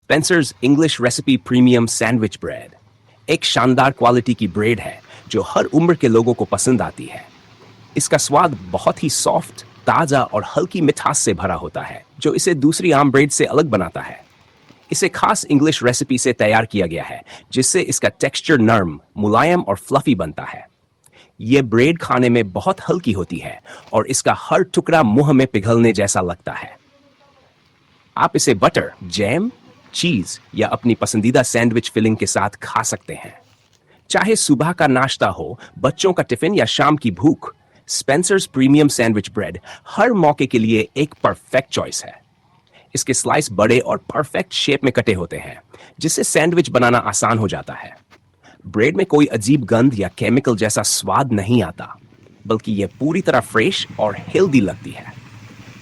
Spencer's English recipe premium sandwich bread एक शानदार quality की ब्रेड है जो हर उम्र के लोगों को पसंद आती है। इसका स्वाद बहुत ही सॉफ्ट, ताज़ा और हल्की मिठास से भरा होता है, जो इसे दूसरी आम ब्रेड से अलग बनाता है। इसे खास इंग्लिश रेसिपी से तैयार किया गया है, जिससे इसका टेक्सचर नरम, मुलायम और फ्लफी बनता है। ये ब्रेड खाने में बहुत हल्की होती है और इसका हर टुकड़ा मुंह में पिघलने जैसा लगता है। आप इसे बटर, जैम, चीज या अपनी पसंदीदा सैंडविच फिलिंग के साथ खा सकते हैं। चाहे सुबह का नाश्ता हो, बच्चों का टिफिन या शाम की भूख, स्पेंसर्स प्रीमियम सैंडविच ब्रेड हर मौके के लिए एक परफेक्ट चॉइस है। इसके स्लाइस बड़े और परफेक्ट शेप में कटे होते हैं, जिससे सैंडविच बनाना आसान हो जाता है। ब्रेड में कोई अजीब गंध या केमिकल जैसा स्वाद नहीं आता, बल्कि यह पूरी तरह फ्रेश और हेल्दी लगती है।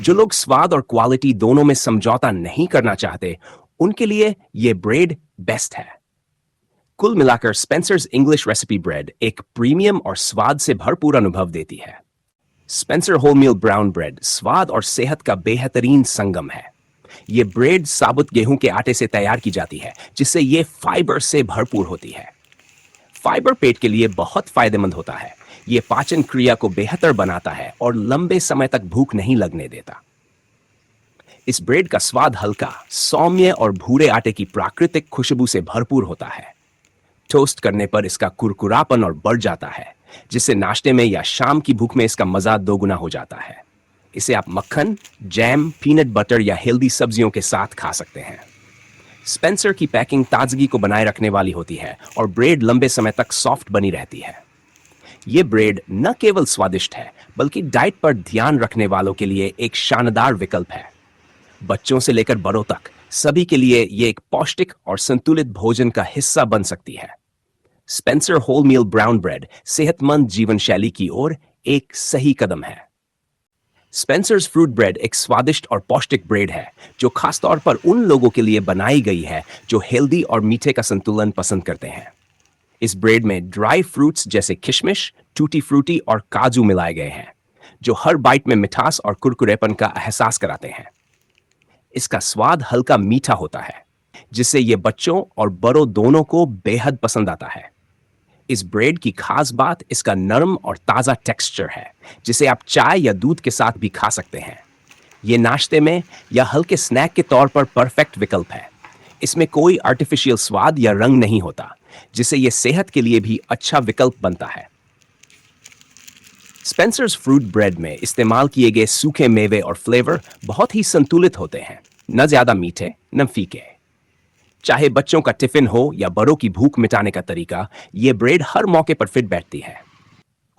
जो लोग स्वाद और क्वालिटी दोनों में समझौता नहीं करना चाहते, उनके लिए यह ब्रेड बेस्ट है। कुल मिलाकर स्पेंसर्स इंग्लिश रेसिपी ब्रेड एक प्रीमियम और स्वाद से भरपूर अनुभव देती है। स्पेंसर होलमील ब्राउन ब्रेड स्वाद और सेहत का बेहतरीन संगम है। यह ब्रेड साबुत गेहूं के आटे से तैयार की जाती है, जिससे यह फाइबर से भरपूर होती है। फाइबर पेट के लिए बहुत फायदेमंद होता है। यह पाचन क्रिया को बेहतर बनाता है और लंबे समय तक भूख नहीं लगने देता। इस ब्रेड का स्वाद हल्का, सौम्य और भूरे आटे की प्राकृतिक खुशबू से भरपूर होता है। टोस्ट करने पर इसका कुरकुरापन और बढ़ जाता है, जिससे नाश्ते में या शाम की भूख में इसका मजा दोगुना हो जाता है। इसे आप मक्खन, जैम, पीनट बटर या हेल्दी सब्जियों के साथ खा सकते हैं। स्पेंसर की पैकिंग ताजगी को बनाए रखने वाली होती है और ब्रेड लंबे समय तक सॉफ्ट बनी रहती है। ये ब्रेड न केवल स्वादिष्ट है, बल्कि डाइट पर ध्यान रखने वालों के लिए एक शानदार विकल्प है। बच्चों से लेकर बड़ों तक सभी के लिए ये एक पौष्टिक और संतुलित भोजन का हिस्सा बन सकती है। स्पेंसर होलमील ब्राउन ब्रेड सेहतमंद जीवन शैली की ओर एक सही कदम है। स्पेंसर्स फ्रूट ब्रेड एक स्वादिष्ट और पौष्टिक ब्रेड है, जो खासतौर पर उन लोगों के लिए बनाई गई है जो हेल्दी और मीठे का संतुलन पसंद करते हैं। इस ब्रेड में ड्राई फ्रूट्स जैसे किशमिश, टूटी फ्रूटी और काजू मिलाए गए हैं, जो हर बाइट में मिठास और कुरकुरेपन का एहसास कराते हैं। इसका स्वाद हल्का मीठा होता है, जिससे यह बच्चों और बड़ों दोनों को बेहद पसंद आता है। इस ब्रेड की खास बात इसका नरम और ताज़ा टेक्सचर है, जिसे आप चाय या दूध के साथ भी खा सकते हैं। यह नाश्ते में या हल्के स्नैक के तौर पर परफेक्ट विकल्प है। इसमें कोई आर्टिफिशियल स्वाद या रंग नहीं होता, जिससे यह सेहत के लिए भी अच्छा विकल्प बनता है। स्पेंसर्स फ्रूट ब्रेड में इस्तेमाल किए गए सूखे मेवे और फ्लेवर बहुत ही संतुलित होते हैं, न ज्यादा मीठे न फीके। चाहे बच्चों का टिफिन हो या बड़ों की भूख मिटाने का तरीका, यह ब्रेड हर मौके पर फिट बैठती है।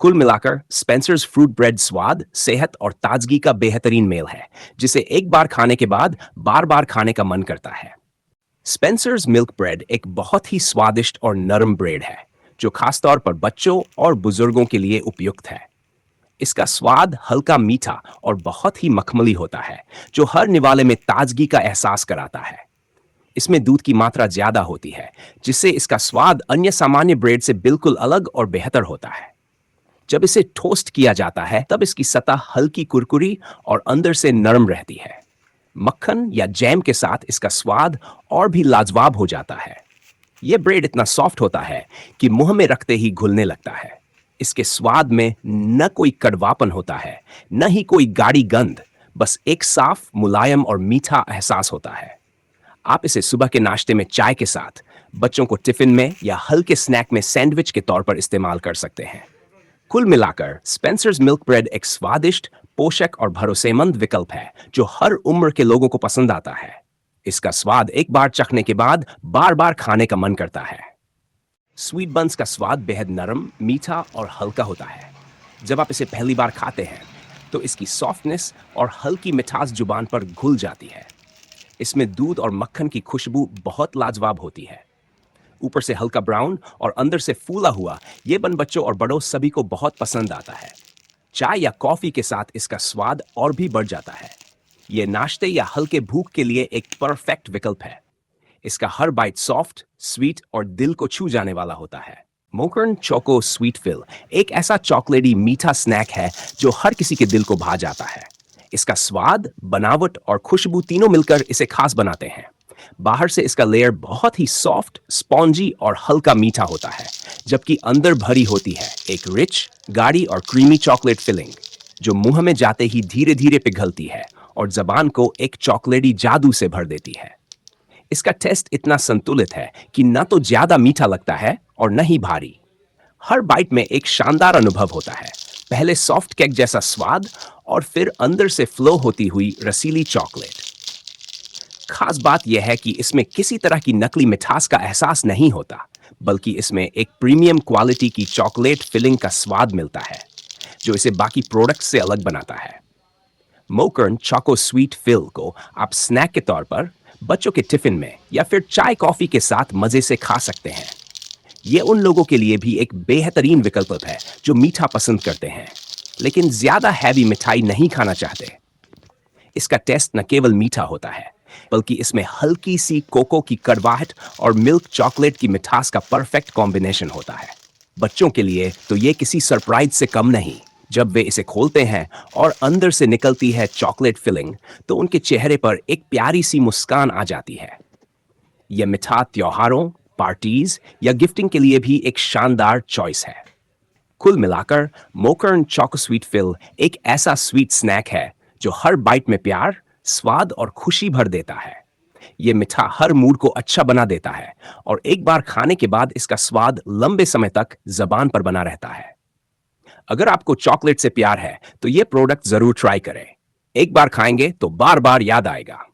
कुल मिलाकर स्पेंसर्स फ्रूट ब्रेड स्वाद, सेहत और ताजगी का बेहतरीन मेल है, जिसे एक बार खाने के बाद बार बार खाने का मन करता है। स्पेंसर्स मिल्क ब्रेड एक बहुत ही स्वादिष्ट और नरम ब्रेड है, जो खासतौर पर बच्चों और बुजुर्गों के लिए उपयुक्त है। इसका स्वाद हल्का मीठा और बहुत ही मखमली होता है, जो हर निवाले में ताजगी का एहसास कराता है। इसमें दूध की मात्रा ज्यादा होती है, जिससे इसका स्वाद अन्य सामान्य ब्रेड से बिल्कुल अलग और बेहतर होता है। जब इसे टोस्ट किया जाता है, तब इसकी सतह हल्की कुरकुरी और अंदर से नरम रहती है। मक्खन या जैम के साथ इसका स्वाद और भी लाजवाब हो जाता है। यह ब्रेड इतना सॉफ्ट होता है कि मुंह में रखते ही घुलने लगता है। इसके स्वाद में न कोई कड़वापन होता है, न ही कोई गाढ़ी गंध, बस एक साफ, मुलायम और मीठा एहसास होता है। आप इसे सुबह के नाश्ते में चाय के साथ, बच्चों को टिफिन में या हल्के स्नैक में सैंडविच के तौर पर इस्तेमाल कर सकते हैं। कुल मिलाकर स्पेंसर्स मिल्क ब्रेड एक स्वादिष्ट, पोषक और भरोसेमंद विकल्प है, जो हर उम्र के लोगों को पसंद आता है। इसका स्वाद एक बार चखने के बाद बार बार खाने का मन करता है। स्वीट बंस का स्वाद बेहद नरम, मीठा और हल्का होता है। जब आप इसे पहली बार खाते हैं, तो इसकी सॉफ्टनेस और हल्की मिठास जुबान पर घुल जाती है। इसमें दूध और मक्खन की खुशबू बहुत लाजवाब होती है। ऊपर से हल्का ब्राउन और अंदर से फूला हुआ, ये बन बच्चों और बड़ों सभी को बहुत पसंद आता है। चाय या कॉफी के साथ इसका स्वाद और भी बढ़ जाता है। ये नाश्ते या हल्के भूख के लिए एक परफेक्ट विकल्प है। इसका हर बाइट सॉफ्ट, स्वीट और दिल को छू जाने वाला होता है। मोकर्न चोको स्वीट फिल एक ऐसा चॉकलेटी मीठा स्नैक है जो हर किसी के दिल को भा जाता है। इसका स्वाद, बनावट और खुशबू तीनों मिलकर इसे खास बनाते हैं। बाहर से इसका लेयर बहुत ही सॉफ्ट, स्पॉन्जी और हल्का मीठा होता है, जबकि अंदर भरी होती है एक रिच, गाढ़ी और क्रीमी चॉकलेट फिलिंग, जो मुंह में जाते ही धीरे धीरे पिघलती है और जबान को एक चॉकलेटी जादू से भर देती है। इसका टेस्ट इतना संतुलित है कि न तो ज्यादा मीठा लगता है और न ही भारी। हर बाइट में एक शानदार अनुभव होता है, पहले सॉफ्ट केक जैसा स्वाद और फिर अंदर से फ्लो होती हुई रसीली चॉकलेट। खास बात यह है कि इसमें किसी तरह की नकली मिठास का एहसास नहीं होता, बल्कि इसमें एक प्रीमियम क्वालिटी की चॉकलेट फिलिंग का स्वाद मिलता है, जो इसे बाकी प्रोडक्ट से अलग बनाता है। मोकर्न चोको स्वीट फिल को आप स्नैक के तौर पर, बच्चों के टिफिन में या फिर चाय कॉफी के साथ मजे से खा सकते हैं। ये उन लोगों के लिए भी एक बेहतरीन विकल्प है जो मीठा पसंद करते हैं, लेकिन ज्यादा हैवी मिठाई नहीं खाना चाहते। इसका टेस्ट न केवल मीठा होता है, बल्कि इसमें हल्की सी कोको की कड़वाहट और मिल्क चॉकलेट की मिठास का परफेक्ट कॉम्बिनेशन होता है। बच्चों के लिए तो ये किसी सरप्राइज से कम नहीं। जब वे इसे खोलते हैं और अंदर से निकलती है चॉकलेट फिलिंग, तो उनके चेहरे पर एक प्यारी सी मुस्कान आ जाती है। यह मिठास त्योहारों, पार्टीज या गिफ्टिंग के लिए भी एक शानदार चॉइस है। कुल मिलाकर मोकर्न चोको स्वीट फिल एक ऐसा स्वीट स्नैक है जो हर बाइट में प्यार, स्वाद और खुशी भर देता है। यह मिठा हर मूड को अच्छा बना देता है और एक बार खाने के बाद इसका स्वाद लंबे समय तक जबान पर बना रहता है। अगर आपको चॉकलेट से प्यार है तो यह प्रोडक्ट जरूर ट्राई करें। एक बार खाएंगे तो बार बार याद आएगा।